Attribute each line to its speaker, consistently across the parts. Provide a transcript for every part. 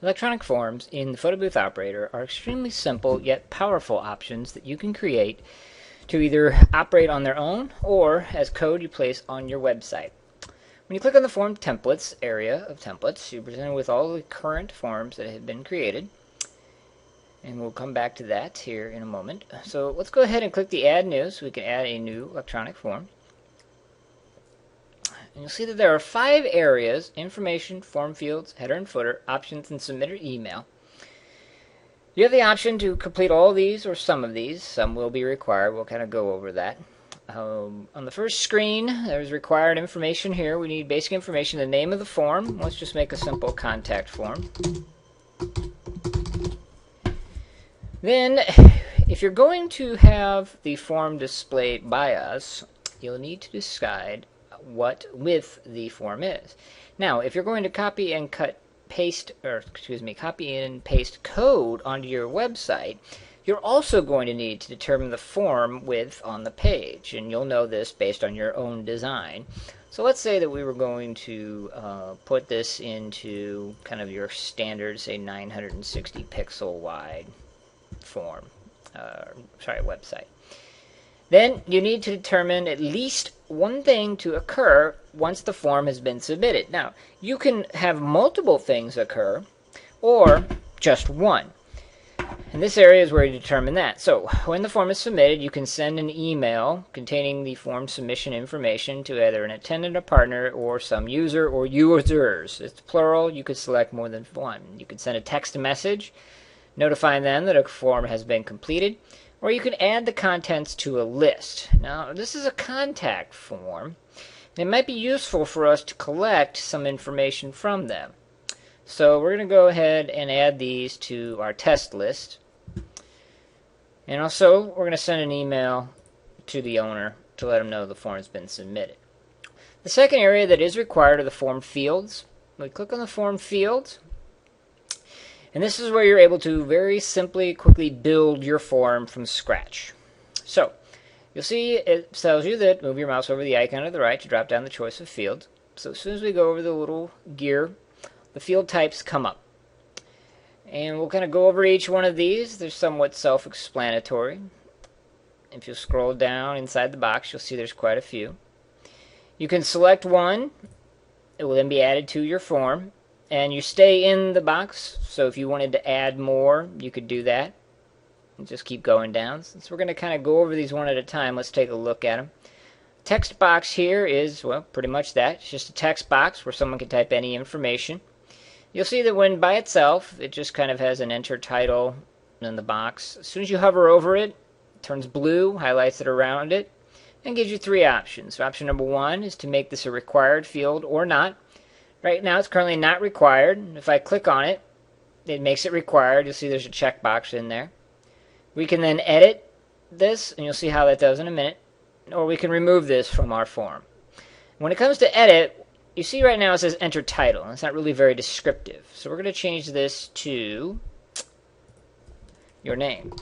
Speaker 1: Electronic forms in the photo booth operator are extremely simple yet powerful options that you can create to either operate on their own or as code you place on your website. When you click on the form templates area of templates, you're presented with all the current forms that have been created. And we'll come back to that here in a moment. So let's go ahead and click the add new so we can add a new electronic form. And you'll see that there are 5 areas: information, form fields, header and footer, options, and submitter email. You have the option to complete all these or some of these. Some will be required. We'll kind of go over that. On the first screen, there's required information here. We need basic information, the name of the form. Let's just make a simple contact form. Then, if you're going to have the form displayed by us, you'll need to decide what width the form is. Now, if you're going to copy and paste code onto your website, you're also going to need to determine the form width on the page, and you'll know this based on your own design. So let's say that we were going to put this into kind of your standard, say 960 pixel wide form, website. Then you need to determine at least one thing to occur once the form has been submitted. Now, you can have multiple things occur or just one. And this area is where you determine that. So when the form is submitted, you can send an email containing the form submission information to either an attendant, a partner, or some user or users. It's plural. You could select more than one. You could send a text message notifying them that a form has been completed, or you can add the contents to a list. Now, this is a contact form. It might be useful for us to collect some information from them. So we're going to go ahead and add these to our test list. And also, we're going to send an email to the owner to let them know the form has been submitted. The second area that is required are the form fields. We click on the form fields, and this is where you're able to very simply, quickly build your form from scratch. So, you'll see it tells you that move your mouse over the icon to the right to drop down the choice of fields. So as soon as we go over the little gear, the field types come up. And we'll kind of go over each one of these. They're somewhat self-explanatory. If you scroll down inside the box, you'll see there's quite a few. You can select one. It will then be added to your form. And you stay in the box, so if you wanted to add more, you could do that. And just keep going down. Since we're going to kind of go over these one at a time, let's take a look at them. Text box here is, well, pretty much that. It's just a text box where someone can type any information. You'll see that when by itself, it just kind of has an enter title in the box. As soon as you hover over it, it turns blue, highlights it around it, and gives you 3 options. So option number 1 is to make this a required field or not. Right now it's currently not required. If I click on it, it makes it required. You'll see there's a checkbox in there. We can then edit this, and you'll see how that does in a minute. Or we can remove this from our form. When it comes to edit, you see right now it says enter title. It's not really very descriptive. So we're going to change this to your name.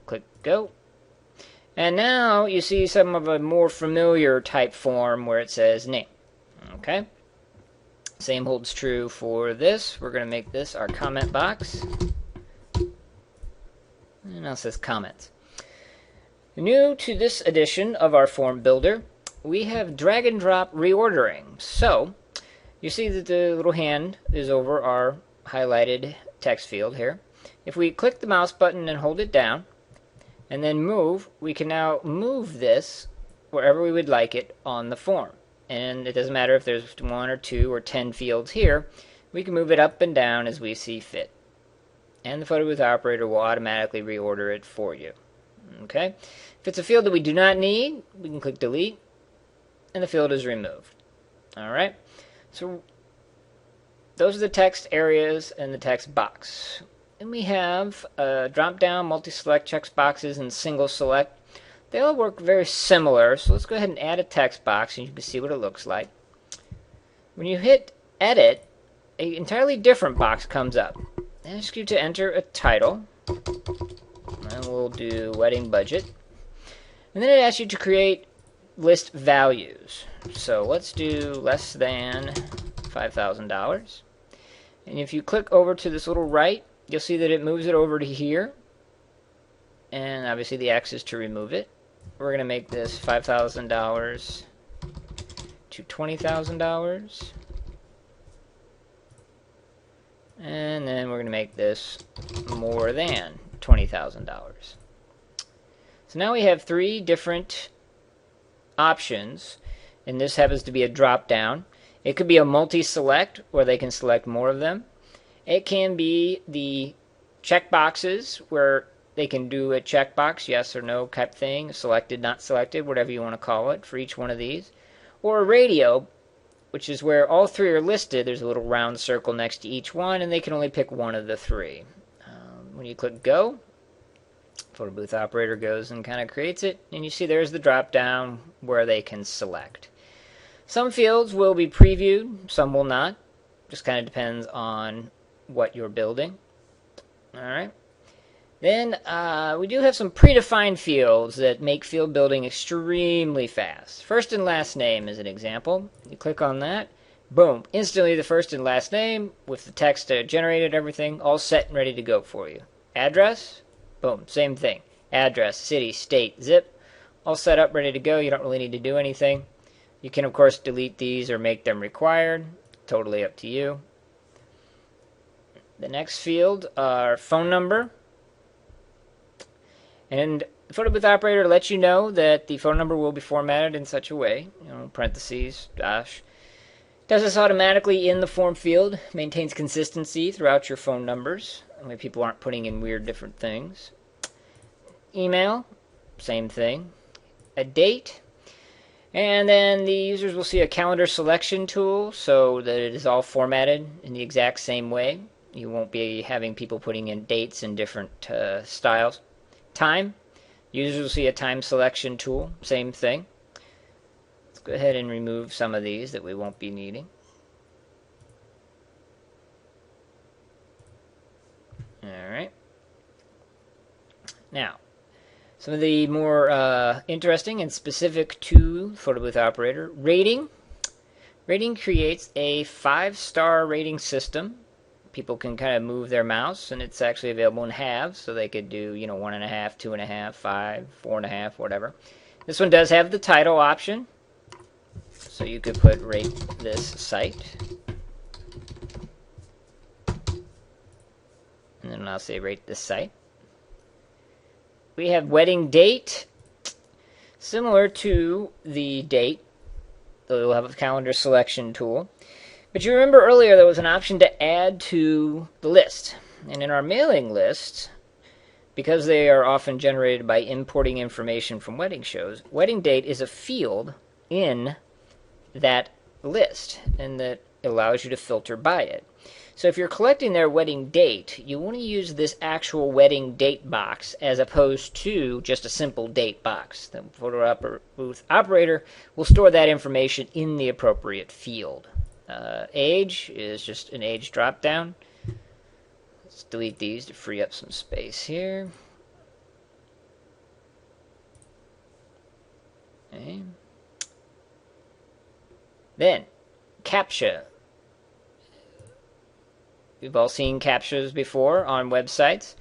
Speaker 1: Click go. And now you see some of a more familiar type form where it says name. Okay. Same holds true for this. We're going to make this our comment box. And now it says comments. New to this edition of our form builder, we have drag and drop reordering. So, you see that the little hand is over our highlighted text field here. If we click the mouse button and hold it down, and then move, we can now move this wherever we would like it on the form. And it doesn't matter if there's 1 or 2 or 10 fields here. We can move it up and down as we see fit. And the photo booth operator will automatically reorder it for you. Okay? If it's a field that we do not need, we can click delete, and the field is removed. Alright? So those are the text areas and the text box. And we have drop-down, multi-select text boxes, and single select. They all work very similar, so let's go ahead and add a text box and you can see what it looks like. When you hit edit, an entirely different box comes up. It asks you to enter a title, and we'll do wedding budget. And then it asks you to create list values. So let's do less than $5,000. And if you click over to this little right, you'll see that it moves it over to here. And obviously the X is to remove it. We're going to make this $5,000 to $20,000. And then we're going to make this more than $20,000. So now we have three different options, and this happens to be a drop down. It could be a multi-select where they can select more of them. It can be the checkboxes where they can do a checkbox, yes or no type thing, selected, not selected, whatever you want to call it for each one of these. Or a radio, which is where all three are listed. There's a little round circle next to each one, and they can only pick one of the three. When you click go, photo booth operator goes and kind of creates it, and you see there's the drop down where they can select. Some fields will be previewed, some will not. Just kind of depends on what you're building. Alright. Then we do have some predefined fields that make field building extremely fast. First and last name is an example. You click on that, boom, instantly the first and last name with the text generated, everything all set and ready to go for you. Address, boom, same thing. Address, city, state, zip, all set up, ready to go. You don't really need to do anything. You can, of course, delete these or make them required. Totally up to you. The next field are phone number. And the photo booth operator lets you know that the phone number will be formatted in such a way, parentheses, dash. Does this automatically in the form field, maintains consistency throughout your phone numbers. That way people aren't putting in weird different things. Email, same thing. A date. And then the users will see a calendar selection tool so that it is all formatted in the exact same way. You won't be having people putting in dates in different styles. Time. Users will see a time selection tool. Same thing. Let's go ahead and remove some of these that we won't be needing. Alright. Now, some of the more interesting and specific to photo booth operator. Rating. Rating creates a 5-star rating system. People can kind of move their mouse, and it's actually available in halves, so they could do, 1.5, 2.5, 5, 4.5, whatever. This one does have the title option, so you could put rate this site. And then I'll say rate this site. We have wedding date, similar to the date. We'll have a calendar selection tool. But you remember earlier there was an option to add to the list. And in our mailing lists, because they are often generated by importing information from wedding shows, wedding date is a field in that list, and that allows you to filter by it. So if you're collecting their wedding date, you want to use this actual wedding date box as opposed to just a simple date box. The photo booth operator will store that information in the appropriate field. Age is just an age drop down. Let's delete these to free up some space here. Okay. Then, CAPTCHA. We've all seen CAPTCHAs before on websites.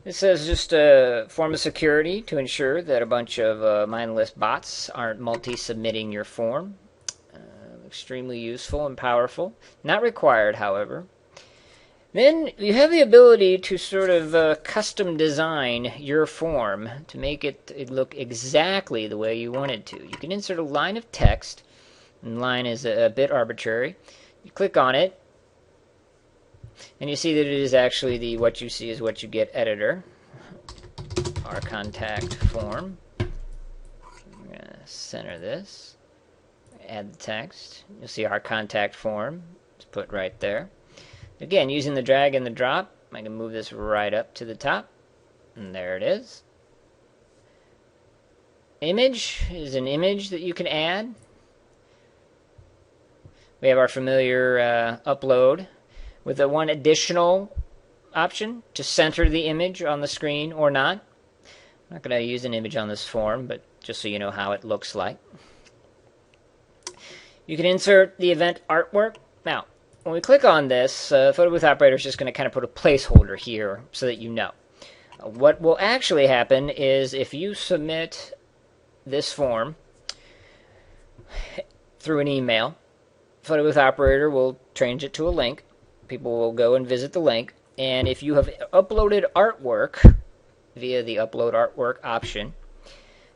Speaker 1: This is just a form of security to ensure that a bunch of mindless bots aren't multi-submitting your form. Extremely useful and powerful. Not required, however. Then you have the ability to sort of custom design your form to make it look exactly the way you want it to. You can insert a line of text, and line is a bit arbitrary. You click on it, and you see that it is actually the what you see is what you get editor. Our contact form. I'm going to center this. Add the text. You'll see our contact form. It's put right there. Again, using the drag and the drop, I can move this right up to the top. And there it is. Image is an image that you can add. We have our familiar upload with the one additional option to center the image on the screen or not. I'm not going to use an image on this form, but just so you know how it looks like. You can insert the event artwork. Now, when we click on this, Photo Booth Operator is just going to kind of put a placeholder here so that you know. What will actually happen is if you submit this form through an email, Photo Booth Operator will change it to a link. People will go and visit the link. And if you have uploaded artwork via the Upload Artwork option,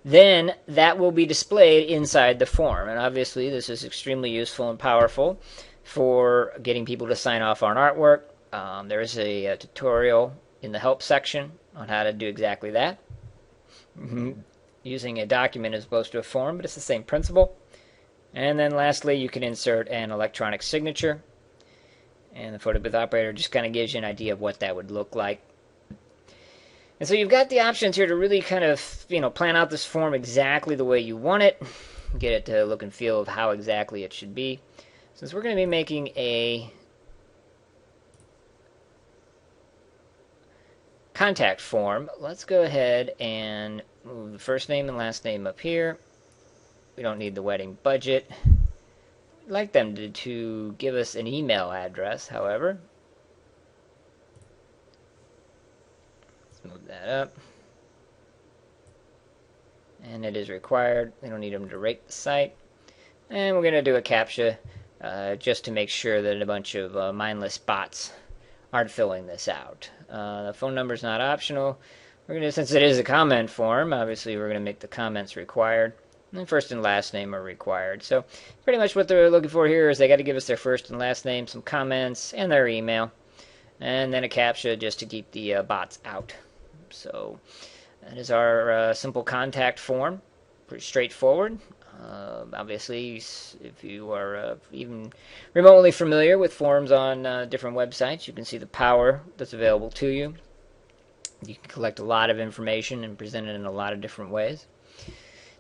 Speaker 1: then that will be displayed inside the form. And obviously, this is extremely useful and powerful for getting people to sign off on artwork. There is a tutorial in the help section on how to do exactly that. Using a document as opposed to a form, but it's the same principle. And then lastly, you can insert an electronic signature. And the Photo Booth Operator just kind of gives you an idea of what that would look like. And so you've got the options here to really kind of, plan out this form exactly the way you want it. Get it to look and feel of how exactly it should be. Since we're going to be making a contact form, let's go ahead and move the first name and last name up here. We don't need the wedding budget. We'd like them to give us an email address, however. Let's move that up. And it is required. We don't need them to rate the site. And we're going to do a CAPTCHA just to make sure that a bunch of mindless bots aren't filling this out. The phone number is not optional. We're going to, since it is a comment form, obviously we're going to make the comments required. And first and last name are required. So pretty much what they're looking for here is they got to give us their first and last name, some comments, and their email. And then a CAPTCHA just to keep the bots out. So that is our simple contact form. Pretty straightforward. Obviously, if you are even remotely familiar with forms on different websites, you can see the power that's available to you. You can collect a lot of information and present it in a lot of different ways.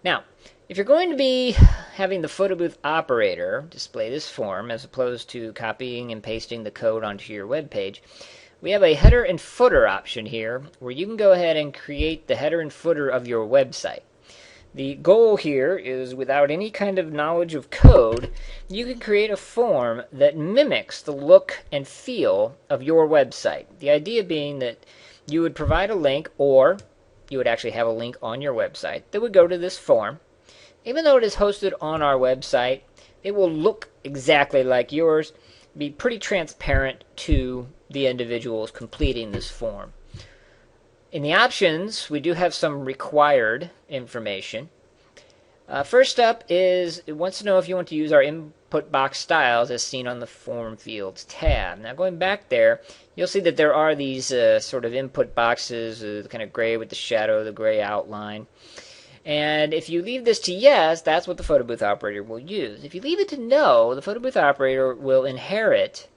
Speaker 1: Now, if you're going to be having the Photo Booth Operator display this form as opposed to copying and pasting the code onto your web page, we have a header and footer option here where you can go ahead and create the header and footer of your website. The goal here is, without any kind of knowledge of code, you can create a form that mimics the look and feel of your website. The idea being that you would provide a link, or you would actually have a link on your website that would go to this form. Even though it is hosted on our website, it will look exactly like yours, be pretty transparent to the individuals completing this form. In the options, we do have some required information. First up is, it wants to know if you want to use our input box styles as seen on the Form Fields tab. Now going back there, you'll see that there are these sort of input boxes, the kind of gray with the shadow, the gray outline. And if you leave this to yes, that's what the Photo Booth Operator will use. If you leave it to no, the Photo Booth Operator will inherit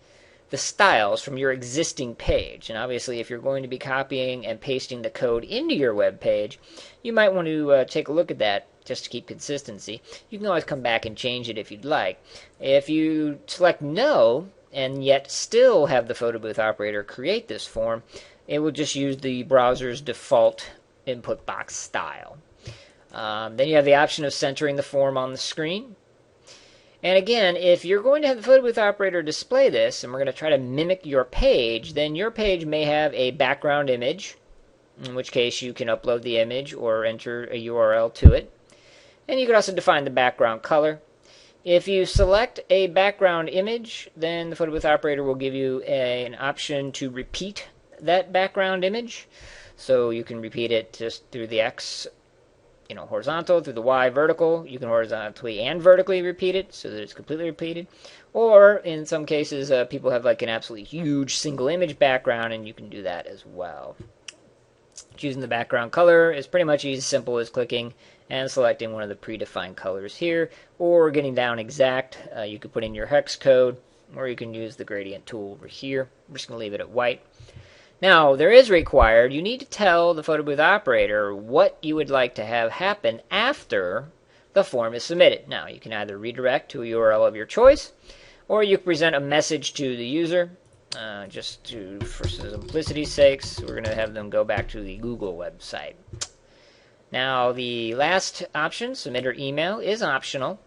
Speaker 1: the styles from your existing page. And obviously, if you're going to be copying and pasting the code into your web page, you might want to take a look at that just to keep consistency. You can always come back and change it if you'd like. If you select no and yet still have the Photo Booth Operator create this form, it will just use the browser's default input box style. Then you have the option of centering the form on the screen. And again, if you're going to have the Photo Booth Operator display this, and we're going to try to mimic your page, then your page may have a background image, in which case you can upload the image or enter a URL to it. And you can also define the background color. If you select a background image, then the Photo Booth Operator will give you an option to repeat that background image. So you can repeat it just through the X, horizontal, through the Y, vertical. You can horizontally and vertically repeat it so that it's completely repeated. Or in some cases, people have like an absolutely huge single image background, and you can do that as well. Choosing the background color is pretty much as simple as clicking and selecting one of the predefined colors here, or getting down exact. You could put in your hex code, or you can use the gradient tool over here. I'm just going to leave it at white. Now, there is required, you need to tell the Photo Booth Operator what you would like to have happen after the form is submitted. Now, you can either redirect to a URL of your choice, or you can present a message to the user. For simplicity's sakes, we're going to have them go back to the Google website. Now, the last option, submit or email, is optional.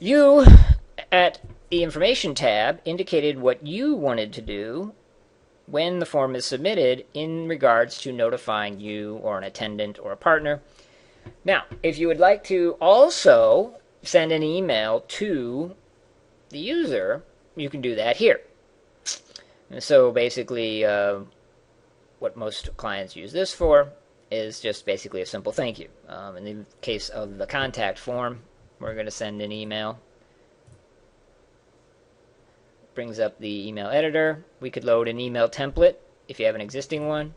Speaker 1: You, at The information tab indicated what you wanted to do when the form is submitted in regards to notifying you or an attendant or a partner. Now, if you would like to also send an email to the user, you can do that here. So basically, what most clients use this for is just basically a simple thank you. In the case of the contact form, we're going to send an email. Brings up the email editor. We could load an email template if you have an existing one,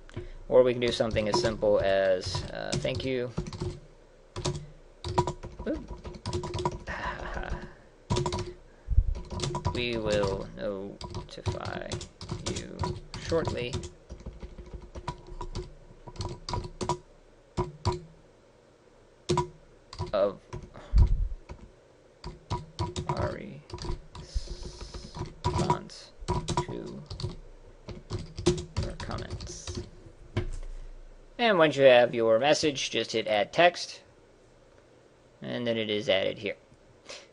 Speaker 1: or we can do something as simple as thank you. We will notify you shortly of our response to your comments. And once you have your message, just hit add text, and then it is added here.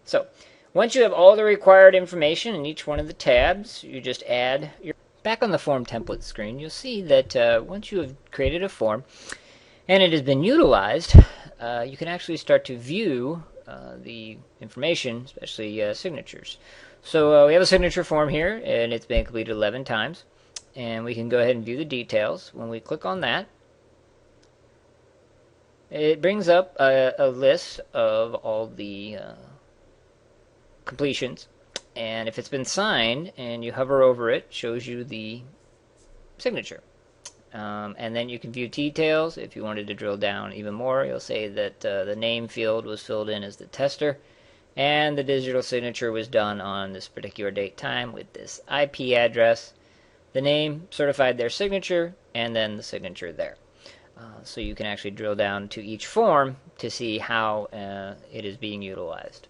Speaker 1: So once you have all the required information in each one of the tabs, you just add your... Back on the form template screen, you'll see that once you have created a form and it has been utilized, you can actually start to view the information, especially signatures. So we have a signature form here, and it's been completed 11 times. And we can go ahead and view the details. When we click on that, it brings up a list of all the completions. And if it's been signed and you hover over it, it shows you the signature. And then you can view details. If you wanted to drill down even more, you'll say that the name field was filled in as the tester, and the digital signature was done on this particular date time with this IP address. The name certified their signature, and then the signature there. So you can actually drill down to each form to see how it is being utilized.